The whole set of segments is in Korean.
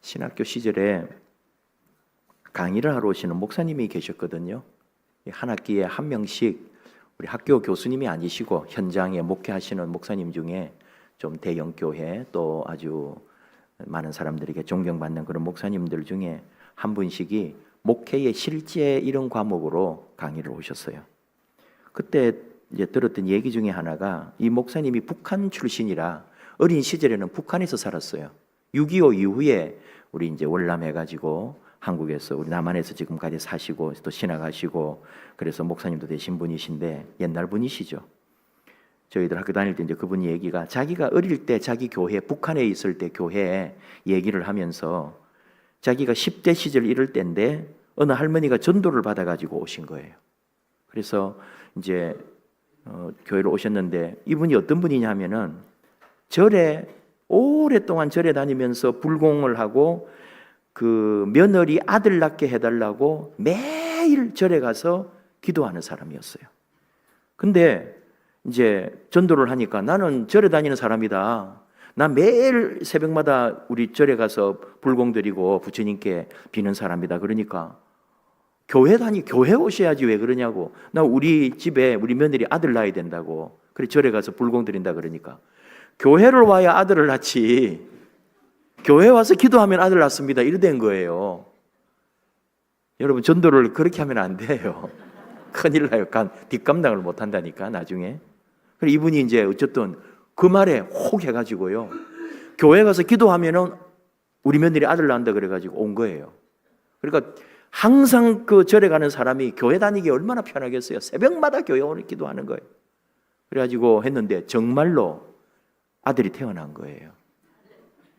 신학교 시절에 강의를 하러 오시는 목사님이 계셨거든요. 한 학기에 한 명씩 우리 학교 교수님이 아니시고 현장에 목회하시는 목사님 중에 좀 대형 교회 또 아주 많은 사람들에게 존경받는 그런 목사님들 중에 한 분씩이 목회의 실제 이런 과목으로 강의를 오셨어요. 그때 이제 들었던 얘기 중에 하나가 이 목사님이 북한 출신이라 어린 시절에는 북한에서 살았어요. 6.25 이후에 우리 이제 월남해가지고 한국에서 우리 남한에서 지금까지 사시고 또 신학하시고 그래서 목사님도 되신 분이신데 옛날 분이시죠. 저희들 학교 다닐 때 이제 그분 얘기가 자기가 어릴 때 자기 교회 북한에 있을 때 교회에 얘기를 하면서 자기가 10대 시절 이럴 때인데 어느 할머니가 전도를 받아가지고 오신 거예요. 그래서 이제 교회로 오셨는데 이분이 어떤 분이냐 하면은 절에 오랫동안 절에 다니면서 불공을 하고 그 며느리 아들 낳게 해달라고 매일 절에 가서 기도하는 사람이었어요. 근데 이제 전도를 하니까 나는 절에 다니는 사람이다. 나 매일 새벽마다 우리 절에 가서 불공 드리고 부처님께 비는 사람이다. 그러니까 교회 오셔야지 왜 그러냐고. 나 우리 집에 우리 며느리 아들 낳아야 된다고. 그래 절에 가서 불공 드린다 그러니까 교회를 와야 아들을 낳지. 교회 와서 기도하면 아들 낳습니다. 이래 된 거예요. 여러분 전도를 그렇게 하면 안 돼요. 큰일 나요. 뒷감당을 못 한다니까 나중에. 그래 이분이 이제 어쨌든 그 말에 혹 해가지고요. 교회 가서 기도하면은 우리 며느리 아들 낳는다 그래가지고 온 거예요. 그러니까 항상 그 절에 가는 사람이 교회 다니기 얼마나 편하겠어요. 새벽마다 교회 오늘 기도하는 거예요. 그래가지고 했는데 정말로 아들이 태어난 거예요.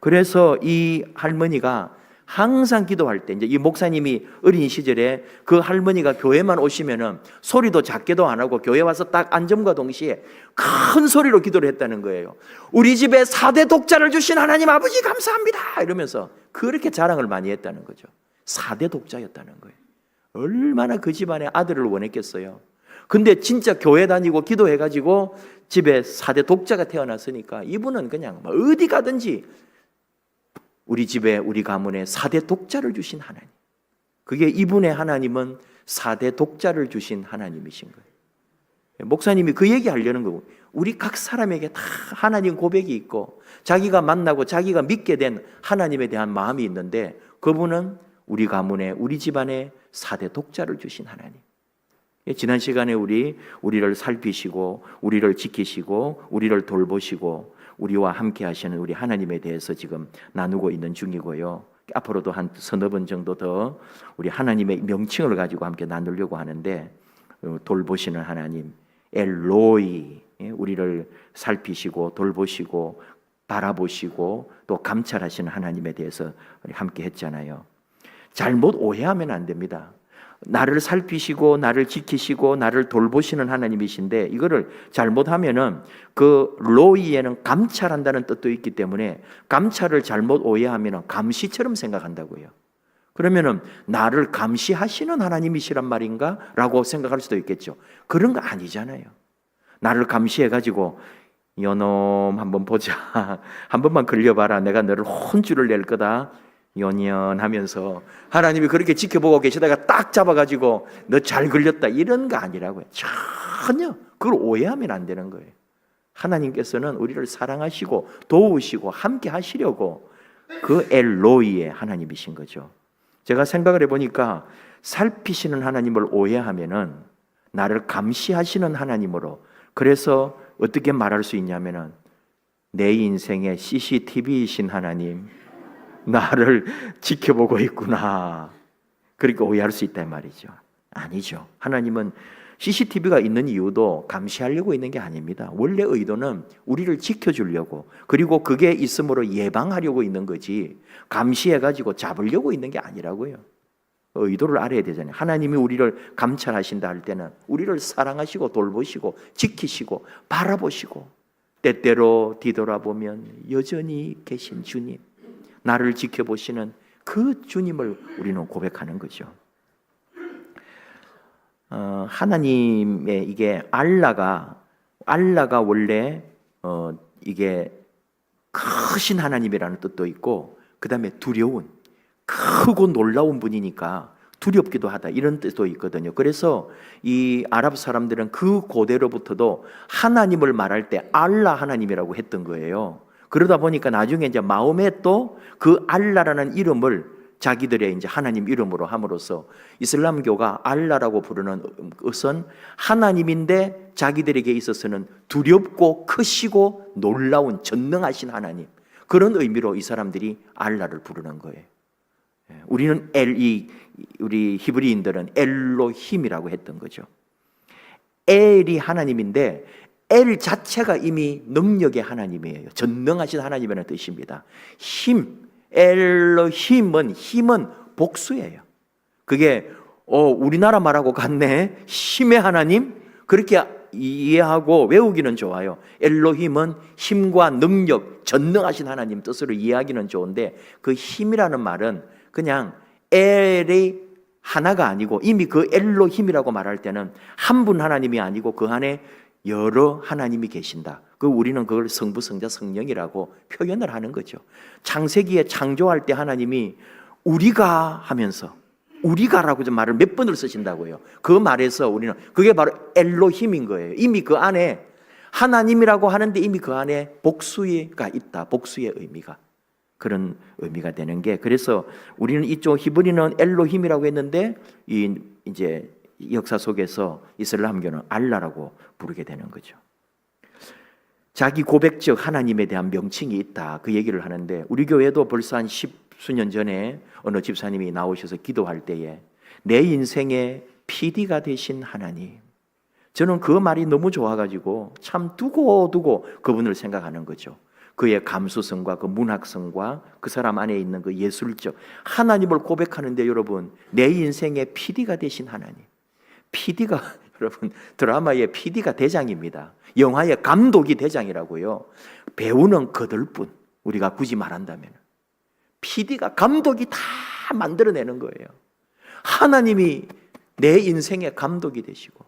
그래서 이 할머니가 항상 기도할 때 이제 이 목사님이 어린 시절에 그 할머니가 교회만 오시면은 소리도 작게도 안 하고 교회 와서 딱 앉음과 동시에 큰 소리로 기도를 했다는 거예요. 우리 집에 4대 독자를 주신 하나님 아버지 감사합니다 이러면서 그렇게 자랑을 많이 했다는 거죠. 4대 독자였다는 거예요. 얼마나 그 집안에 아들을 원했겠어요. 근데 진짜 교회 다니고 기도해가지고 집에 4대 독자가 태어났으니까 이분은 그냥 어디 가든지 우리 집에 우리 가문에 4대 독자를 주신 하나님. 그게 이분의 하나님은 4대 독자를 주신 하나님이신 거예요. 목사님이 그 얘기 하려는 거고 우리 각 사람에게 다 하나님 고백이 있고 자기가 만나고 자기가 믿게 된 하나님에 대한 마음이 있는데 그분은 우리 가문에 우리 집안에 4대 독자를 주신 하나님. 지난 시간에 우리를 살피시고 우리를 지키시고 우리를 돌보시고 우리와 함께 하시는 우리 하나님에 대해서 지금 나누고 있는 중이고요. 앞으로도 한 서너 번 정도 더 우리 하나님의 명칭을 가지고 함께 나누려고 하는데 돌보시는 하나님 엘로이, 우리를 살피시고 돌보시고 바라보시고 또 감찰하시는 하나님에 대해서 함께 했잖아요. 잘못 오해하면 안 됩니다. 나를 살피시고 나를 지키시고 나를 돌보시는 하나님이신데 이거를 잘못하면은 그 로이에는 감찰한다는 뜻도 있기 때문에 감찰을 잘못 오해하면은 감시처럼 생각한다고요. 그러면은 나를 감시하시는 하나님이시란 말인가? 라고 생각할 수도 있겠죠. 그런 거 아니잖아요. 나를 감시해가지고 요놈 한번 보자. 한 번만 걸려봐라. 내가 너를 혼쭐을 낼 거다. 연연하면서 하나님이 그렇게 지켜보고 계시다가 딱 잡아가지고 너 잘 걸렸다 이런 거 아니라고요. 전혀 그걸 오해하면 안 되는 거예요. 하나님께서는 우리를 사랑하시고 도우시고 함께 하시려고 그 엘로이의 하나님이신 거죠. 제가 생각을 해보니까 살피시는 하나님을 오해하면은 나를 감시하시는 하나님으로 그래서 어떻게 말할 수 있냐면은 내 인생의 CCTV이신 하나님 나를 지켜보고 있구나. 그렇게 오해할 수 있단 말이죠. 아니죠. 하나님은 CCTV가 있는 이유도 감시하려고 있는 게 아닙니다. 원래 의도는 우리를 지켜주려고 그리고 그게 있음으로 예방하려고 있는 거지 감시해가지고 잡으려고 있는 게 아니라고요. 의도를 알아야 되잖아요. 하나님이 우리를 감찰하신다 할 때는 우리를 사랑하시고 돌보시고 지키시고 바라보시고 때때로 뒤돌아보면 여전히 계신 주님 나를 지켜보시는 그 주님을 우리는 고백하는 거죠. 하나님의 이게 알라가 원래 이게 크신 하나님이라는 뜻도 있고 그 다음에 두려운 크고 놀라운 분이니까 두렵기도 하다, 이런 뜻도 있거든요. 그래서 이 아랍 사람들은 그 고대로부터도 하나님을 말할 때 알라 하나님이라고 했던 거예요. 그러다 보니까 나중에 이제 마음에 또 그 알라라는 이름을 자기들의 이제 하나님 이름으로 함으로써 이슬람교가 알라라고 부르는 것은 하나님인데 자기들에게 있어서는 두렵고 크시고 놀라운 전능하신 하나님, 그런 의미로 이 사람들이 알라를 부르는 거예요. 우리는 우리 히브리인들은 엘로힘이라고 했던 거죠. 엘이 하나님인데 엘 자체가 이미 능력의 하나님이에요. 전능하신 하나님이라는 뜻입니다. 엘로힘은 힘은 복수예요. 그게 우리나라 말하고 같네. 힘의 하나님, 그렇게 이해하고 외우기는 좋아요. 엘로힘은 힘과 능력, 전능하신 하나님 뜻으로 이해하기는 좋은데, 그 힘이라는 말은 그냥 엘이 하나가 아니고, 이미 그 엘로힘이라고 말할 때는 한 분 하나님이 아니고 그 안에 여러 하나님이 계신다. 우리는 그걸 성부, 성자, 성령이라고 표현을 하는 거죠. 창세기에 창조할 때 하나님이 우리가 하면서, 우리가라고 좀 말을 몇 번을 쓰신다고요. 그 말에서 우리는 그게 바로 엘로힘인 거예요. 이미 그 안에 하나님이라고 하는데 이미 그 안에 복수가 있다. 복수의 의미가, 그런 의미가 되는 게, 그래서 우리는 이쪽 히브리는 엘로힘이라고 했는데 이제 역사 속에서 이슬람교는 알라라고 부르게 되는 거죠. 자기 고백적 하나님에 대한 명칭이 있다, 그 얘기를 하는데, 우리 교회도 벌써 한 10수년 전에 어느 집사님이 나오셔서 기도할 때에 내 인생의 PD가 되신 하나님, 저는 그 말이 너무 좋아가지고 참 두고두고 그분을 생각하는 거죠. 그의 감수성과 그 문학성과 그 사람 안에 있는 그 예술적 하나님을 고백하는데, 여러분, 내 인생의 PD가 되신 하나님. PD가 여러분, 드라마의 PD가 대장입니다. 영화의 감독이 대장이라고요. 배우는 거들뿐. 우리가 굳이 말한다면 PD가, 감독이 다 만들어내는 거예요. 하나님이 내 인생의 감독이 되시고,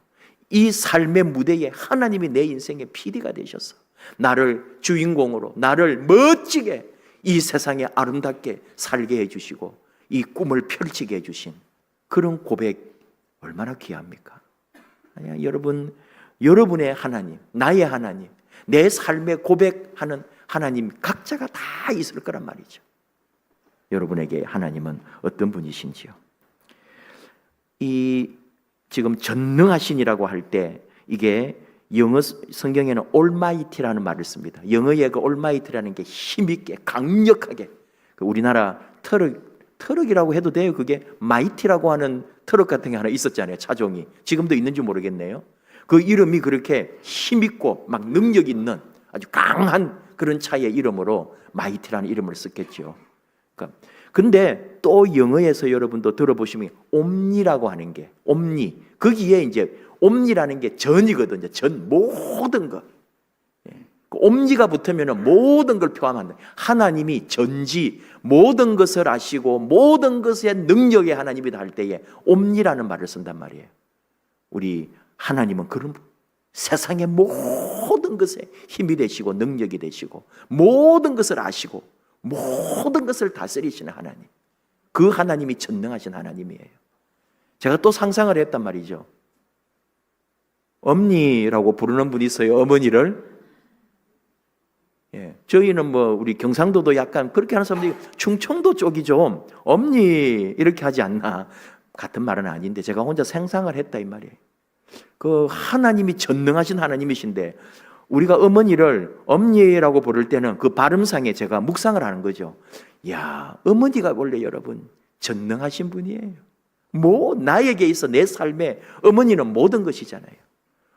이 삶의 무대에 하나님이 내 인생의 PD가 되셔서 나를 주인공으로, 나를 멋지게 이 세상에 아름답게 살게 해주시고 이 꿈을 펼치게 해주신 그런 고백, 얼마나 귀합니까? 아니야, 여러분의 하나님, 나의 하나님, 내 삶에 고백하는 하나님 각자가 다 있을 거란 말이죠. 여러분에게 하나님은 어떤 분이신지요? 이 지금 전능하신이라고 할 때, 이게 영어 성경에는 almighty라는 말을 씁니다. 영어의 그 almighty라는 게 힘있게, 강력하게, 우리나라 트럭이라고 해도 돼요. 그게 마이티라고 하는 트럭 같은 게 하나 있었잖아요. 차종이. 지금도 있는지 모르겠네요. 그 이름이 그렇게 힘있고 막 능력 있는 아주 강한 그런 차의 이름으로 마이티라는 이름을 썼겠죠. 근데 또 영어에서 여러분도 들어보시면 옴니라고 하는 게, 옴니, 거기에 이제 옴니라는 게 전이거든요. 전, 모든 것. 그 옴니가 붙으면 모든 걸 포함한다. 하나님이 전지, 모든 것을 아시고 모든 것의 능력의 하나님이다 할 때에 옴니라는 말을 쓴단 말이에요. 우리 하나님은 그런 세상의 모든 것에 힘이 되시고 능력이 되시고 모든 것을 아시고 모든 것을 다스리시는 하나님, 그 하나님이 전능하신 하나님이에요. 제가 또 상상을 했단 말이죠. 엄니라고 부르는 분이 있어요. 어머니를. 저희는 우리 경상도도 약간 그렇게 하는 사람들이, 충청도 쪽이 좀 엄니 이렇게 하지 않나. 같은 말은 아닌데 제가 혼자 상상을 했다 이 말이에요. 그 하나님이 전능하신 하나님이신데 우리가 어머니를 엄니라고 부를 때는 그 발음상에 제가 묵상을 하는 거죠. 야, 어머니가 원래 여러분 전능하신 분이에요. 나에게 있어, 내 삶에 어머니는 모든 것이잖아요.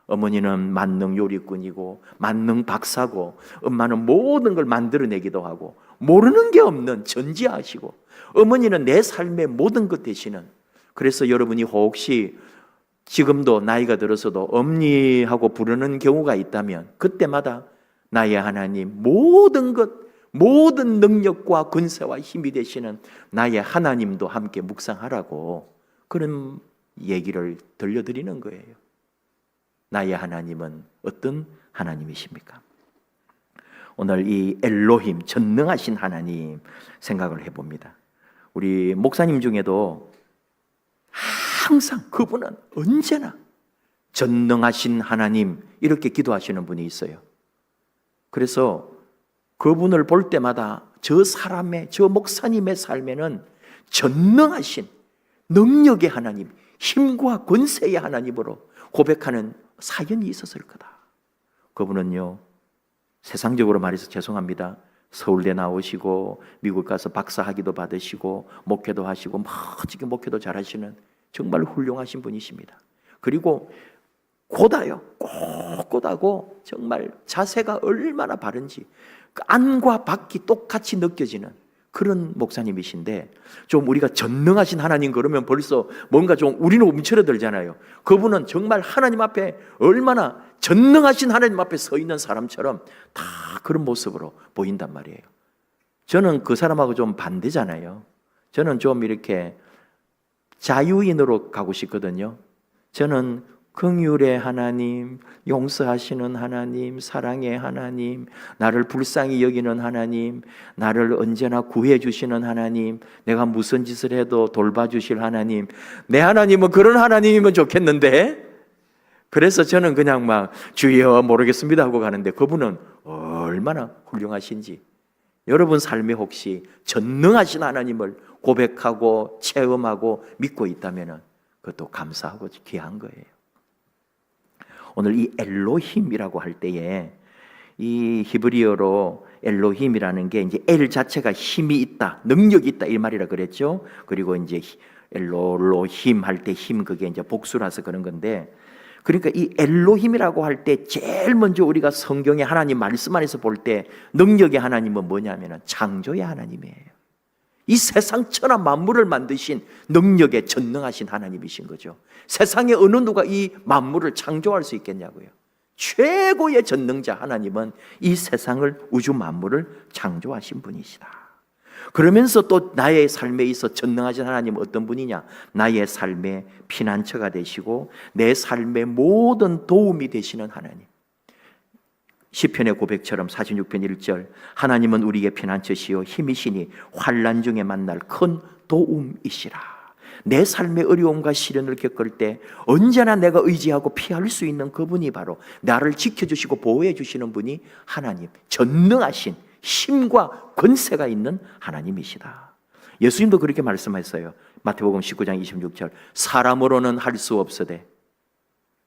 어머니는 만능 요리꾼이고 만능 박사고, 엄마는 모든 걸 만들어내기도 하고 모르는 게 없는 전지하시고, 어머니는 내 삶의 모든 것 되시는. 그래서 여러분이 혹시 지금도 나이가 들어서도 엄니하고 부르는 경우가 있다면 그때마다 나의 하나님, 모든 것, 모든 능력과 권세와 힘이 되시는 나의 하나님도 함께 묵상하라고 그런 얘기를 들려드리는 거예요. 나의 하나님은 어떤 하나님이십니까? 오늘 이 엘로힘, 전능하신 하나님 생각을 해봅니다. 우리 목사님 중에도 항상 그분은 언제나 전능하신 하나님 이렇게 기도하시는 분이 있어요. 그래서 그분을 볼 때마다 저 사람의, 저 목사님의 삶에는 전능하신 능력의 하나님, 힘과 권세의 하나님으로 고백하는 사연이 있었을 거다. 그분은요, 세상적으로 말해서 죄송합니다, 서울대 나오시고 미국 가서 박사학위도 받으시고 목회도 하시고 멋지게 목회도 잘하시는 정말 훌륭하신 분이십니다. 그리고 곧아요, 꼿꼿하고 정말 자세가 얼마나 바른지 그 안과 밖이 똑같이 느껴지는 그런 목사님이신데, 좀 우리가 전능하신 하나님 그러면 벌써 뭔가 좀 우리는 움츠러들잖아요. 그분은 정말 하나님 앞에 얼마나 전능하신 하나님 앞에 서 있는 사람처럼 다 그런 모습으로 보인단 말이에요. 저는 그 사람하고 좀 반대잖아요. 저는 좀 이렇게 자유인으로 가고 싶거든요. 저는 긍휼의 하나님, 용서하시는 하나님, 사랑의 하나님, 나를 불쌍히 여기는 하나님, 나를 언제나 구해 주시는 하나님, 내가 무슨 짓을 해도 돌봐주실 하나님, 내 하나님은 그런 하나님이면 좋겠는데, 그래서 저는 그냥 막 주여 모르겠습니다 하고 가는데, 그분은 얼마나 훌륭하신지. 여러분 삶에 혹시 전능하신 하나님을 고백하고 체험하고 믿고 있다면 그것도 감사하고 귀한 거예요. 오늘 이 엘로힘이라고 할 때에 이 히브리어로 엘로힘이라는 게 이제 엘 자체가 힘이 있다, 능력이 있다 이 말이라 그랬죠. 그리고 이제 엘로힘 할 때 힘, 그게 이제 복수라서 그런 건데, 그러니까 이 엘로힘이라고 할 때 제일 먼저 우리가 성경의 하나님 말씀 안에서 볼 때 능력의 하나님은 뭐냐면은 창조의 하나님이에요. 이 세상 천하 만물을 만드신 능력에 전능하신 하나님이신 거죠. 세상에 어느 누가 이 만물을 창조할 수 있겠냐고요. 최고의 전능자 하나님은 이 세상을, 우주 만물을 창조하신 분이시다. 그러면서 또 나의 삶에 있어 전능하신 하나님은 어떤 분이냐? 나의 삶의 피난처가 되시고 내 삶의 모든 도움이 되시는 하나님. 시편의 고백처럼 46편 1절, 하나님은 우리의 피난처시요 힘이시니 환난 중에 만날 큰 도움이시라. 내 삶의 어려움과 시련을 겪을 때 언제나 내가 의지하고 피할 수 있는 그분이 바로 나를 지켜주시고 보호해 주시는 분이 하나님, 전능하신 힘과 권세가 있는 하나님이시다. 예수님도 그렇게 말씀했어요. 마태복음 19장 26절, 사람으로는 할 수 없으되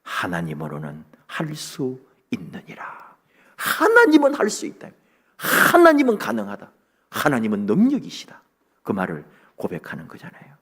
하나님으로는 할 수 있느니라. 하나님은 할 수 있다. 하나님은 가능하다. 하나님은 능력이시다. 그 말을 고백하는 거잖아요.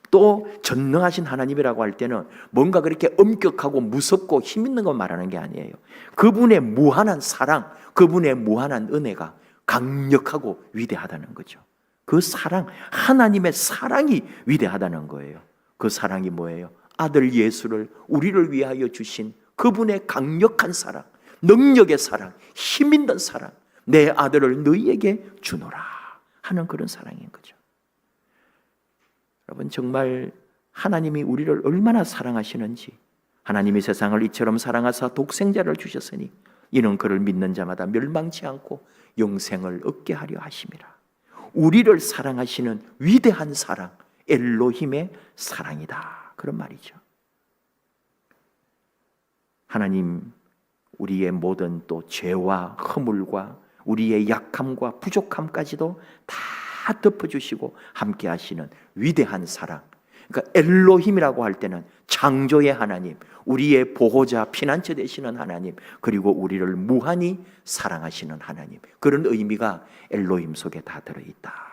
또 전능하신 하나님이라고 할 때는 뭔가 그렇게 엄격하고 무섭고 힘 있는 거 말하는 게 아니에요. 그분의 무한한 사랑, 그분의 무한한 은혜가 강력하고 위대하다는 거죠. 그 사랑, 하나님의 사랑이 위대하다는 거예요. 그 사랑이 뭐예요? 아들 예수를 우리를 위하여 주신 그분의 강력한 사랑, 능력의 사랑, 힘 있는 사랑, 내 아들을 너희에게 주노라 하는 그런 사랑인 거죠. 여러분, 정말 하나님이 우리를 얼마나 사랑하시는지, 하나님이 세상을 이처럼 사랑하사 독생자를 주셨으니 이는 그를 믿는 자마다 멸망치 않고 영생을 얻게 하려 하심이라. 우리를 사랑하시는 위대한 사랑, 엘로힘의 사랑이다, 그런 말이죠. 하나님, 우리의 모든 또 죄와 허물과 우리의 약함과 부족함까지도 다 덮어주시고 함께 하시는 위대한 사랑. 그러니까 엘로힘이라고 할 때는 창조의 하나님, 우리의 보호자, 피난처 되시는 하나님, 그리고 우리를 무한히 사랑하시는 하나님, 그런 의미가 엘로힘 속에 다 들어있다.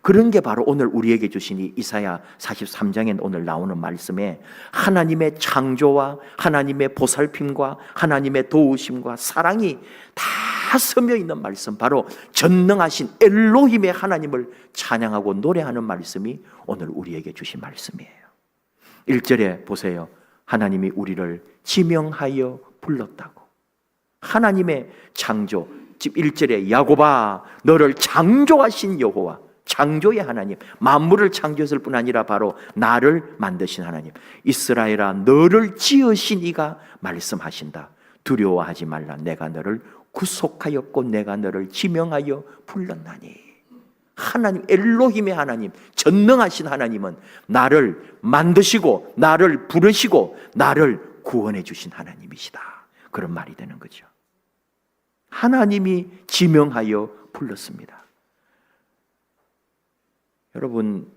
그런 게 바로 오늘 우리에게 주신 이 이사야 43장에 오늘 나오는 말씀에 하나님의 창조와 하나님의 보살핌과 하나님의 도우심과 사랑이 다 스며 있는 말씀, 바로 전능하신 엘로힘의 하나님을 찬양하고 노래하는 말씀이 오늘 우리에게 주신 말씀이에요. 1절에 보세요. 하나님이 우리를 지명하여 불렀다고. 하나님의 창조, 1절에 야곱아 너를 창조하신 여호와, 창조의 하나님, 만물을 창조했을 뿐 아니라 바로 나를 만드신 하나님, 이스라엘아 너를 지으신 이가 말씀하신다. 두려워하지 말라. 내가 너를 구속하였고 내가 너를 지명하여 불렀나니. 하나님, 엘로힘의 하나님, 전능하신 하나님은 나를 만드시고 나를 부르시고 나를 구원해 주신 하나님이시다. 그런 말이 되는 거죠. 하나님이 지명하여 불렀습니다. 여러분,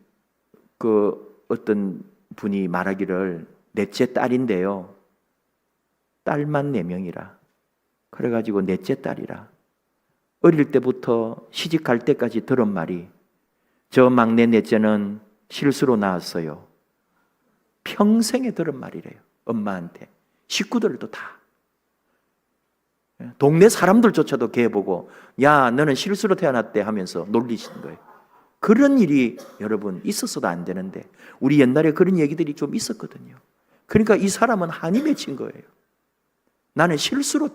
어떤 분이 말하기를 넷째 딸인데요, 딸만 4명이라, 그래가지고 넷째 딸이라 어릴 때부터 시집갈 때까지 들은 말이, 저 막내 넷째는 실수로 낳았어요. 평생에 들은 말이래요. 엄마한테. 식구들도 다. 동네 사람들조차도 걔 보고 야, 너는 실수로 태어났대 하면서 놀리시는 거예요. 그런 일이 여러분 있었어도 안 되는데 우리 옛날에 그런 얘기들이 좀 있었거든요. 그러니까 이 사람은 한이 맺힌 거예요. 나는 실수로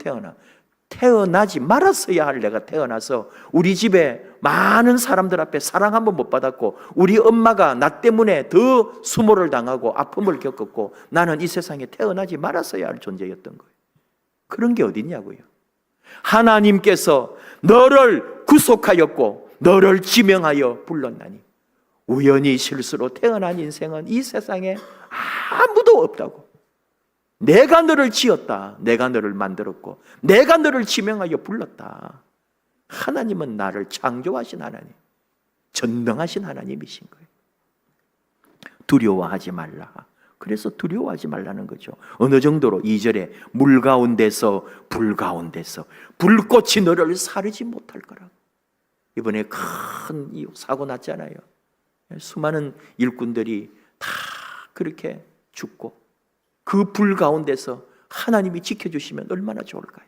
태어나지 말았어야 할 내가 태어나서 우리 집에 많은 사람들 앞에 사랑 한번 못 받았고 우리 엄마가 나 때문에 더 수모를 당하고 아픔을 겪었고 나는 이 세상에 태어나지 말았어야 할 존재였던 거예요. 그런 게 어딨냐고요. 하나님께서 너를 구속하였고 너를 지명하여 불렀나니 우연히 실수로 태어난 인생은 이 세상에 아무도 없다고. 내가 너를 지었다. 내가 너를 만들었고 내가 너를 지명하여 불렀다. 하나님은 나를 창조하신 하나님, 전능하신 하나님이신 거예요. 두려워하지 말라. 그래서 두려워하지 말라는 거죠. 어느 정도로 2절에 물 가운데서 불 가운데서 불꽃이 너를 사르지 못할 거라고. 이번에 큰 사고 났잖아요. 수많은 일꾼들이 다 그렇게 죽고 그 불 가운데서 하나님이 지켜주시면 얼마나 좋을까요?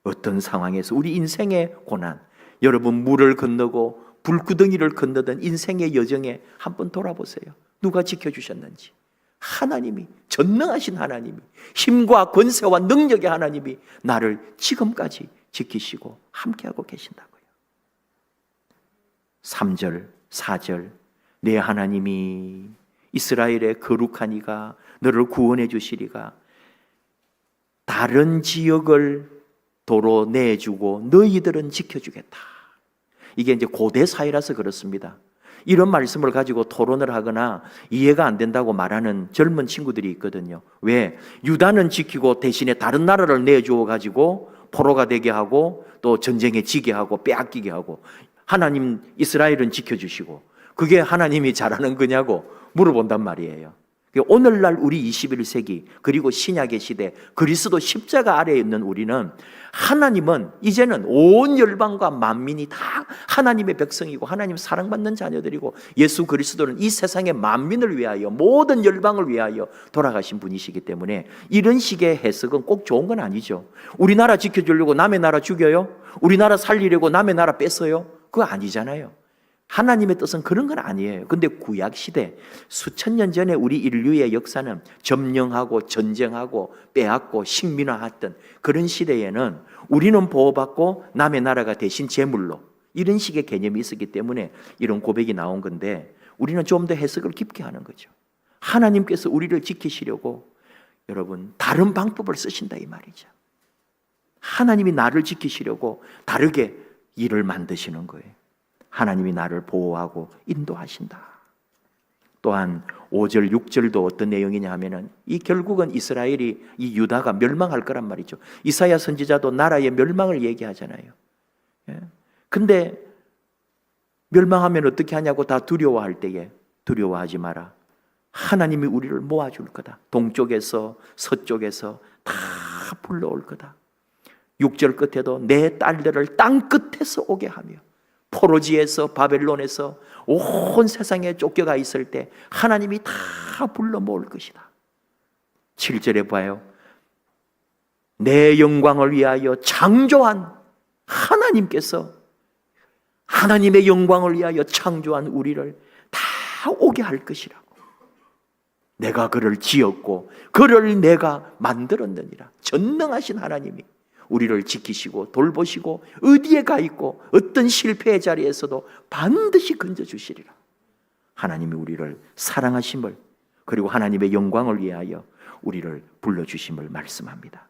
어떤 상황에서 우리 인생의 고난, 여러분 물을 건너고 불구덩이를 건너던 인생의 여정에 한번 돌아보세요. 누가 지켜주셨는지. 하나님이, 전능하신 하나님이, 힘과 권세와 능력의 하나님이 나를 지금까지 지키시고 함께하고 계신다고요. 3절, 4절, 내 하나님이 이스라엘의 거룩한 이가 너를 구원해 주시리가 다른 지역을 도로 내주고 너희들은 지켜주겠다. 이게 이제 고대 사회라서 그렇습니다. 이런 말씀을 가지고 토론을 하거나 이해가 안 된다고 말하는 젊은 친구들이 있거든요. 왜? 유다는 지키고 대신에 다른 나라를 내주어 가지고 포로가 되게 하고 또 전쟁에 지게 하고 빼앗기게 하고 하나님 이스라엘은 지켜주시고 그게 하나님이 잘하는 거냐고 물어본단 말이에요. 오늘날 우리 21세기 그리고 신약의 시대 그리스도 십자가 아래에 있는 우리는 하나님은 이제는 온 열방과 만민이 다 하나님의 백성이고 하나님 사랑받는 자녀들이고 예수 그리스도는 이 세상의 만민을 위하여 모든 열방을 위하여 돌아가신 분이시기 때문에 이런 식의 해석은 꼭 좋은 건 아니죠. 우리나라 지켜주려고 남의 나라 죽여요? 우리나라 살리려고 남의 나라 뺐어요? 그거 아니잖아요. 하나님의 뜻은 그런 건 아니에요. 근데 구약 시대 수천 년 전에 우리 인류의 역사는 점령하고 전쟁하고 빼앗고 식민화했던 그런 시대에는 우리는 보호받고 남의 나라가 대신 제물로 이런 식의 개념이 있었기 때문에 이런 고백이 나온 건데 우리는 좀 더 해석을 깊게 하는 거죠. 하나님께서 우리를 지키시려고 여러분 다른 방법을 쓰신다 이 말이죠. 하나님이 나를 지키시려고 다르게 일을 만드시는 거예요. 하나님이 나를 보호하고 인도하신다. 또한 5절, 6절도 어떤 내용이냐 하면은 이 결국은 이스라엘이 이 유다가 멸망할 거란 말이죠. 이사야 선지자도 나라의 멸망을 얘기하잖아요. 근데 멸망하면 어떻게 하냐고 다 두려워할 때에 두려워하지 마라. 하나님이 우리를 모아줄 거다. 동쪽에서 서쪽에서 다 불러올 거다. 6절 끝에도 내 딸들을 땅 끝에서 오게 하며 포로지에서 바벨론에서 온 세상에 쫓겨가 있을 때 하나님이 다 불러 모을 것이다. 7절에 봐요. 내 영광을 위하여 창조한 하나님께서 하나님의 영광을 위하여 창조한 우리를 다 오게 할 것이라고. 내가 그를 지었고 그를 내가 만들었느니라. 전능하신 하나님이 우리를 지키시고 돌보시고 어디에 가 있고 어떤 실패의 자리에서도 반드시 건져주시리라. 하나님이 우리를 사랑하심을 그리고 하나님의 영광을 위하여 우리를 불러주심을 말씀합니다.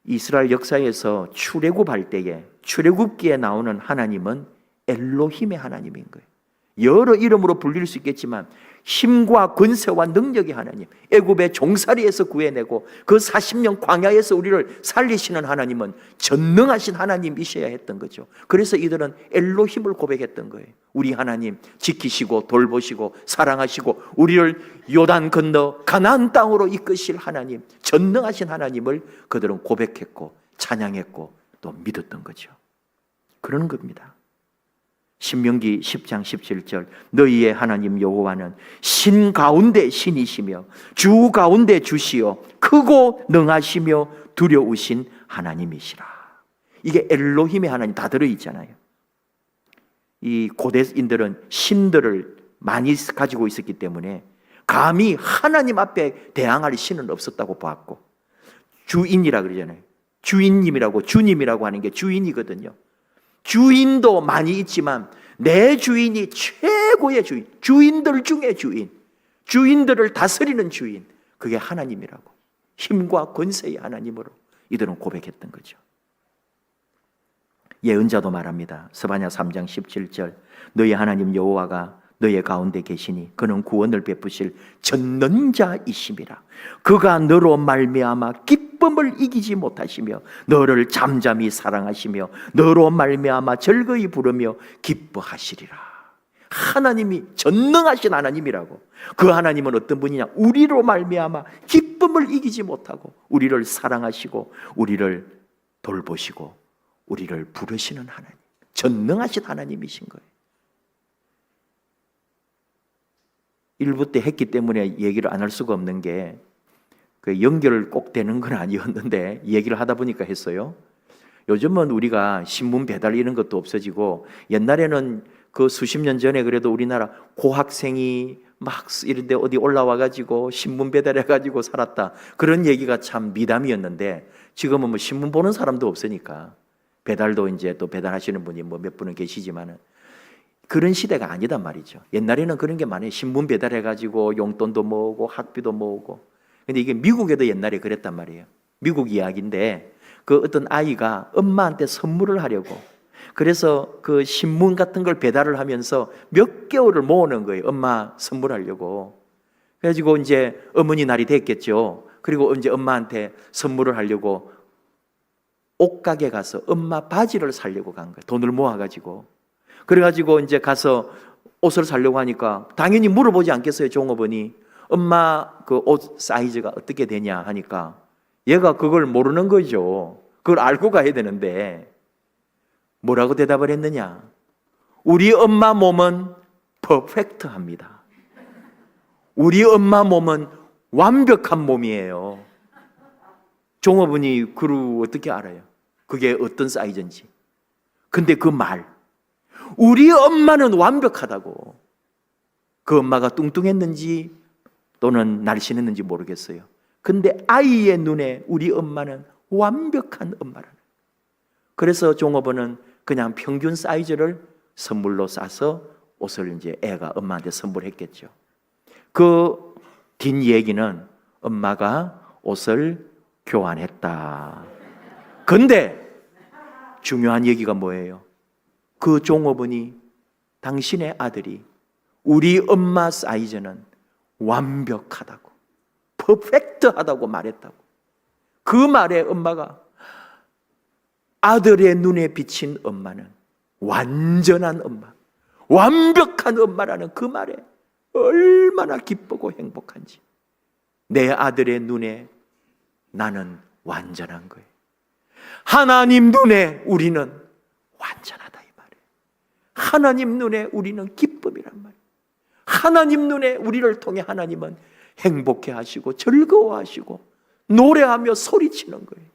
이스라엘 역사에서 출애굽할 때에 출애굽기에 나오는 하나님은 엘로힘의 하나님인 거예요. 여러 이름으로 불릴 수 있겠지만 힘과 권세와 능력의 하나님, 애굽의 종살이에서 구해내고 그 40년 광야에서 우리를 살리시는 하나님은 전능하신 하나님이셔야 했던 거죠. 그래서 이들은 엘로힘을 고백했던 거예요. 우리 하나님 지키시고 돌보시고 사랑하시고 우리를 요단 건너 가나안 땅으로 이끄실 하나님, 전능하신 하나님을 그들은 고백했고 찬양했고 또 믿었던 거죠. 그런 겁니다. 신명기 10장 17절 너희의 하나님 여호와는 신 가운데 신이시며 주 가운데 주시요 크고 능하시며 두려우신 하나님이시라. 이게 엘로힘의 하나님 다 들어있잖아요. 이 고대인들은 신들을 많이 가지고 있었기 때문에 감히 하나님 앞에 대항할 신은 없었다고 보았고, 주인이라 그러잖아요. 주인님이라고, 주님이라고 하는 게 주인이거든요. 주인도 많이 있지만 내 주인이 최고의 주인, 주인들 중에 주인, 주인들을 다스리는 주인, 그게 하나님이라고, 힘과 권세의 하나님으로 이들은 고백했던 거죠. 예언자도 말합니다. 스바냐 3장 17절 너희 하나님 여호와가 너희 가운데 계시니 그는 구원을 베푸실 전능자이심이라. 그가 너로 말미암아 기쁨을 이기지 못하시며 너를 잠잠히 사랑하시며 너로 말미암아 즐거이 부르며 기뻐하시리라. 하나님이 전능하신 하나님이라고. 그 하나님은 어떤 분이냐? 우리로 말미암아 기쁨을 이기지 못하고 우리를 사랑하시고 우리를 돌보시고 우리를 부르시는 하나님, 전능하신 하나님이신 거예요. 일부 때 했기 때문에 얘기를 안 할 수가 없는 게, 그 연결 꼭 되는 건 아니었는데 얘기를 하다 보니까 했어요. 요즘은 우리가 신문 배달 이런 것도 없어지고, 옛날에는 그 수십 년 전에 그래도 우리나라 고학생이 막 이런데 어디 올라와 가지고 신문 배달해 가지고 살았다, 그런 얘기가 참 미담이었는데, 지금은 뭐 신문 보는 사람도 없으니까 배달도 이제 또 배달하시는 분이 뭐 몇 분은 계시지만은 그런 시대가 아니단 말이죠. 옛날에는 그런 게 많아요. 신문 배달해가지고 용돈도 모으고 학비도 모으고. 근데 이게 미국에도 옛날에 그랬단 말이에요. 미국 이야기인데, 그 어떤 아이가 엄마한테 선물을 하려고, 그래서 그 신문 같은 걸 배달을 하면서 몇 개월을 모으는 거예요. 엄마 선물하려고. 그래가지고 이제 어머니 날이 됐겠죠. 그리고 이제 엄마한테 선물을 하려고 옷가게 가서 엄마 바지를 사려고 간 거예요. 돈을 모아가지고. 그래가지고 이제 가서 옷을 사려고 하니까 당연히 물어보지 않겠어요, 종업원이. 엄마 그 옷 사이즈가 어떻게 되냐 하니까 얘가 그걸 모르는 거죠. 그걸 알고 가야 되는데 뭐라고 대답을 했느냐? 우리 엄마 몸은 퍼펙트합니다. 우리 엄마 몸은 완벽한 몸이에요. 종업원이 그걸 어떻게 알아요? 그게 어떤 사이즈인지. 근데 그 말, 우리 엄마는 완벽하다고. 그 엄마가 뚱뚱했는지 또는 날씬했는지 모르겠어요. 근데 아이의 눈에 우리 엄마는 완벽한 엄마라는. 그래서 종업원은 그냥 평균 사이즈를 선물로 싸서 옷을 이제 애가 엄마한테 선물했겠죠. 그 뒷얘기는 엄마가 옷을 교환했다. 근데 중요한 얘기가 뭐예요? 그 종업원이 당신의 아들이 우리 엄마 사이즈는 완벽하다고, 퍼펙트하다고 말했다고. 그 말에 엄마가, 아들의 눈에 비친 엄마는 완전한 엄마, 완벽한 엄마라는 그 말에 얼마나 기쁘고 행복한지. 내 아들의 눈에 나는 완전한 거예요. 하나님 눈에 우리는 완전하다 이 말이에요. 하나님 눈에 우리는 기쁨이란 말이에요. 하나님 눈에 우리를 통해 하나님은 행복해 하시고 즐거워하시고 노래하며 소리치는 거예요.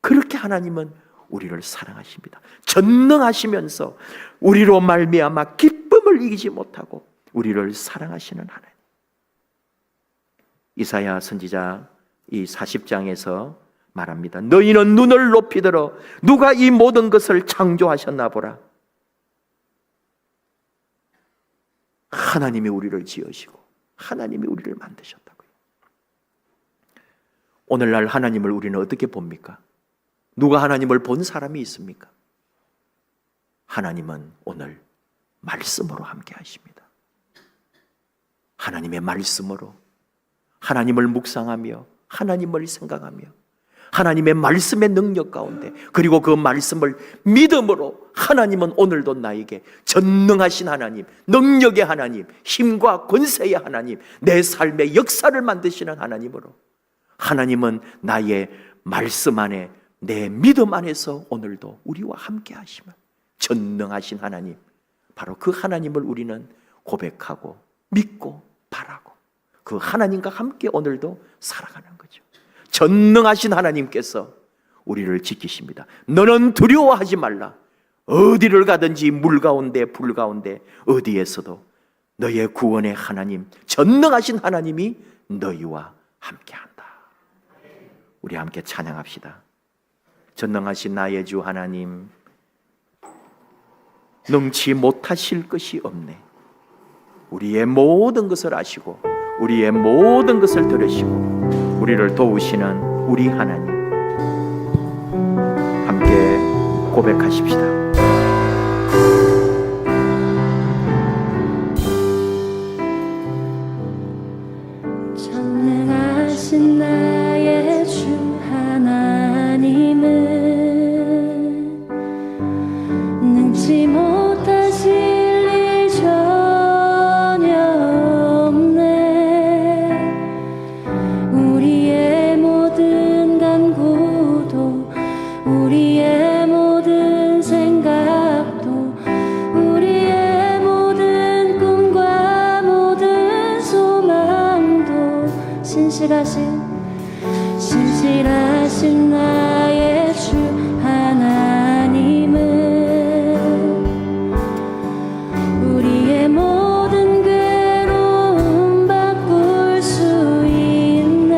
그렇게 하나님은 우리를 사랑하십니다. 전능하시면서 우리로 말미암아 기쁨을 이기지 못하고 우리를 사랑하시는 하나님. 이사야 선지자 이 40장에서 말합니다. 너희는 눈을 높이 들어 누가 이 모든 것을 창조하셨나 보라. 하나님이 우리를 지으시고 하나님이 우리를 만드셨다고요. 오늘날 하나님을 우리는 어떻게 봅니까? 누가 하나님을 본 사람이 있습니까? 하나님은 오늘 말씀으로 함께 하십니다. 하나님의 말씀으로 하나님을 묵상하며 하나님을 생각하며 하나님의 말씀의 능력 가운데, 그리고 그 말씀을 믿음으로 하나님은 오늘도 나에게 전능하신 하나님, 능력의 하나님, 힘과 권세의 하나님, 내 삶의 역사를 만드시는 하나님으로, 하나님은 나의 말씀 안에, 내 믿음 안에서 오늘도 우리와 함께 하시면 전능하신 하나님, 바로 그 하나님을 우리는 고백하고 믿고 바라고 그 하나님과 함께 오늘도 살아가는 거죠. 전능하신 하나님께서 우리를 지키십니다. 너는 두려워하지 말라. 어디를 가든지 물 가운데 불 가운데 어디에서도 너의 구원의 하나님, 전능하신 하나님이 너희와 함께한다. 우리 함께 찬양합시다. 전능하신 나의 주 하나님, 능치 못하실 것이 없네. 우리의 모든 것을 아시고 우리의 모든 것을 들으시고 우리를 도우시는 우리 하나님, 함께 고백하십시다. 전능하신 나의 주 하나님은 능치 못하실 일 전혀 없네. 우리의 모든 간구도 우리의 모든 생각도 우리의 모든 꿈과 모든 소망도 신실하신 나의 주 하나님은 우리의 모든 괴로움 바꿀 수 있네.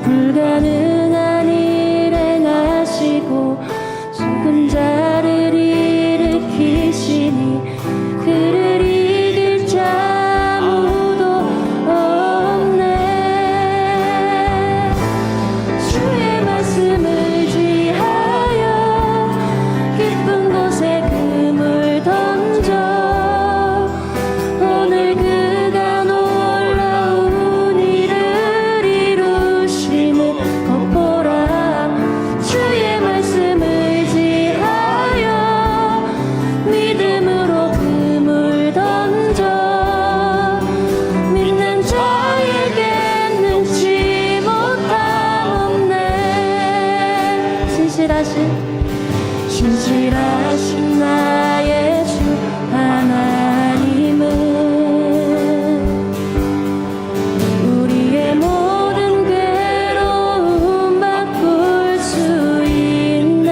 불가능한 일 행하시고 죽은 자를 일으키시니 그를 이길 자 아무도 없네. 주의 말씀 의지하여 깊은 곳에 그물 던져 오늘 그가 놀라운 일을 이루심을 걷보라. 주의 말씀 의지하여 믿음으로 그물 던져 믿는 자에겐 능치 못함 없네. 신실하신 나의 주 하나님은 우리의 모든 괴로움 바꿀 수 있네.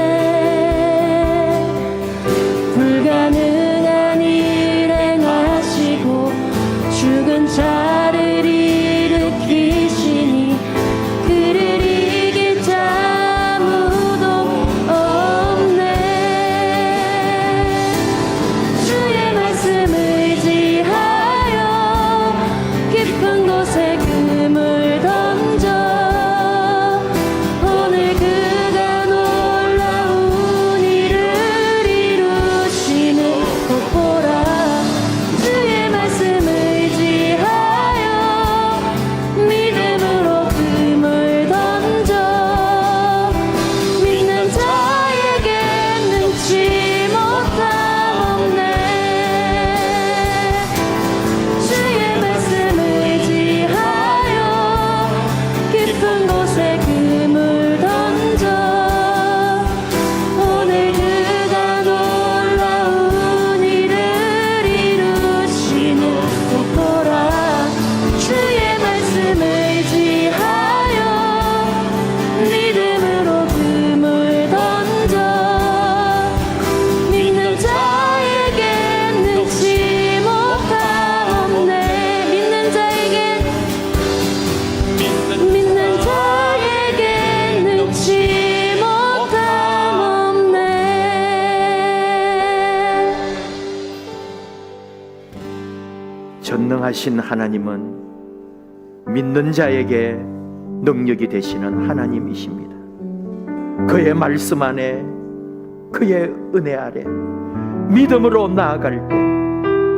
불가능한 일 행하시고 죽은 자를 일으키시니 그를 이길 자 아무도 없네. 주의 말씀 의지하여 깊은 곳에 그물 던져 오늘 그가 놀라운 일을 이루시는 걷보라. 주의 말씀 의지하여 믿음으로 그물 던져 믿는 자에겐 능치 못함 없네. 주의 말씀 의지하여 깊은 곳에 그물 던져 오늘 그가 놀라운 일을 이루시는 걷보라. 주의 말씀 의지하여 믿음으로 그물 던져 믿는 자에겐 능치 못함 없네. 믿는 자에겐 능치 못함 없네. 전능하신 하나님은 믿는 자에게 능력이 되시는 하나님이십니다. 그의 말씀 안에, 그의 은혜 아래 믿음으로 나아갈 때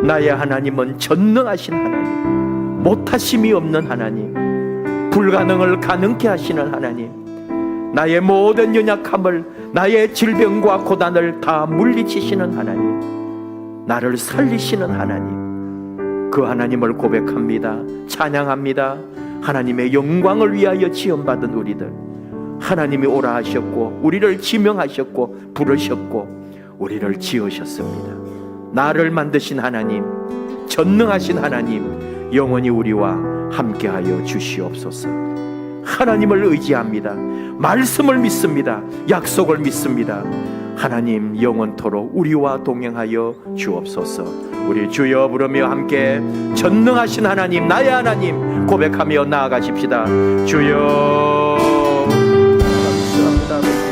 나의 하나님은 전능하신 하나님, 못하심이 없는 하나님, 불가능을 가능케 하시는 하나님, 나의 모든 연약함을, 나의 질병과 고단을 다 물리치시는 하나님, 나를 살리시는 하나님, 그 하나님을 고백합니다. 찬양합니다. 하나님의 영광을 위하여 지원받은 우리들, 하나님이 오라 하셨고 우리를 지명하셨고 부르셨고 우리를 지으셨습니다. 나를 만드신 하나님, 전능하신 하나님, 영원히 우리와 함께하여 주시옵소서. 하나님을 의지합니다. 말씀을 믿습니다. 약속을 믿습니다. 하나님 영원토록 우리와 동행하여 주옵소서. 우리 주여 부르며 함께 전능하신 하나님, 나의 하나님 고백하며 나아가십시다. 주여 감사합니다. 아버지.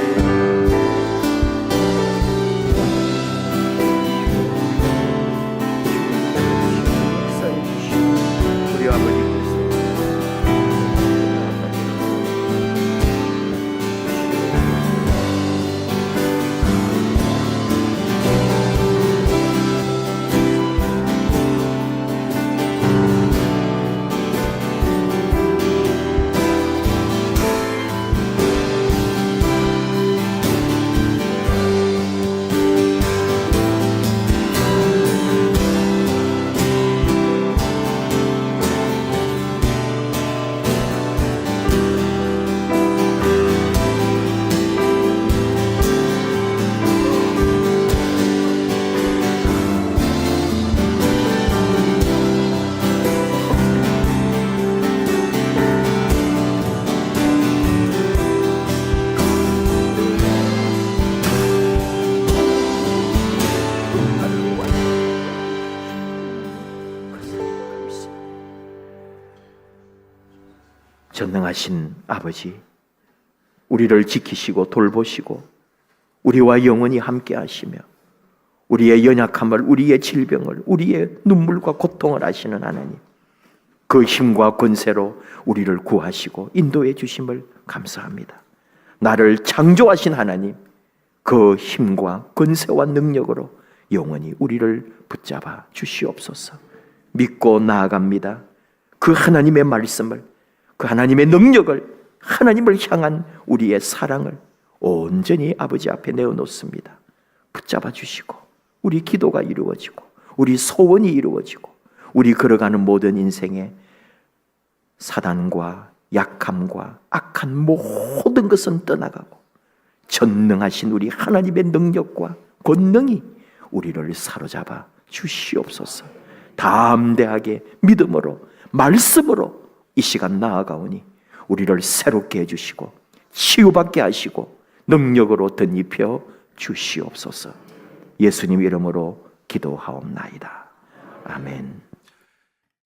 역사해 주시고 우리 아버지께서 전능하신 아버지, 우리를 지키시고 돌보시고 우리와 영원히 함께 하시며 우리의 연약함을, 우리의 질병을, 우리의 눈물과 고통을 아시는 하나님, 그 힘과 권세로 우리를 구하시고 인도해 주심을 감사합니다. 나를 창조하신 하나님, 그 힘과 권세와 능력으로 영원히 우리를 붙잡아 주시옵소서. 믿고 나아갑니다. 그 하나님의 말씀을, 그 하나님의 능력을, 하나님을 향한 우리의 사랑을 온전히 아버지 앞에 내어놓습니다. 붙잡아 주시고 우리 기도가 이루어지고 우리 소원이 이루어지고 우리 걸어가는 모든 인생에 사단과 약함과 악한 모든 것은 떠나가고 전능하신 우리 하나님의 능력과 권능이 우리를 사로잡아 주시옵소서. 담대하게 믿음으로 말씀으로 이 시간 나아가오니 우리를 새롭게 해주시고 치유받게 하시고 능력으로 덧입혀 주시옵소서. 예수님 이름으로 기도하옵나이다. 아멘.